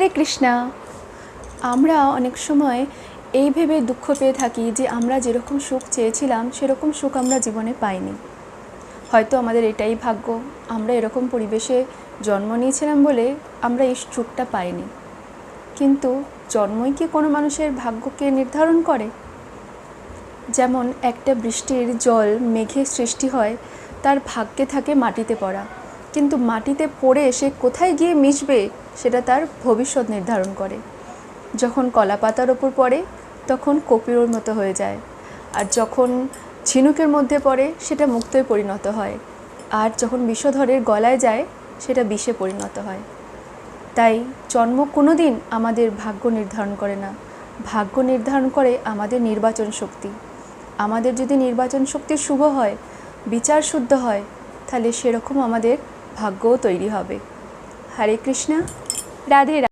হরে কৃষ্ণা। আমরা অনেক সময় এই ভেবে দুঃখ পেয়ে থাকি যে আমরা যেরকম সুখ চেয়েছিলাম সেরকম সুখ আমরা জীবনে পাইনি। হয়তো আমাদের এটাই ভাগ্য, আমরা এরকম পরিবেশে জন্ম নিয়েছিলাম বলে আমরা এই সুখটা পাইনি। কিন্তু জন্মই কি কোনো মানুষের ভাগ্যকে নির্ধারণ করে? যেমন একটা বৃষ্টির জল মেঘে সৃষ্টি হয়, তার ভাগ্যে থাকে মাটিতে পড়া, কিন্তু মাটিতে পড়ে সে কোথায় গিয়ে মিশবে সেটা তার ভবিষ্যৎ নির্ধারণ করে। যখন কলা পাতার ওপর পড়ে তখন কপিরোর মতো হয়ে যায়, আর যখন ঝিনুকের মধ্যে পড়ে সেটা মুক্তোয় পরিণত হয়, আর যখন বিষধরের গলায় যায় সেটা বিষে পরিণত হয়। তাই জন্ম কোনো দিন আমাদের ভাগ্য নির্ধারণ করে না, ভাগ্য নির্ধারণ করে আমাদের নির্বাচন শক্তি। আমাদের যদি নির্বাচন শক্তি শুভ হয়, বিচার শুদ্ধ হয়, তাহলে সেরকম আমাদের ভাগ্যও তৈরি হবে। হরে কৃষ্ণা, রাধে রাধে।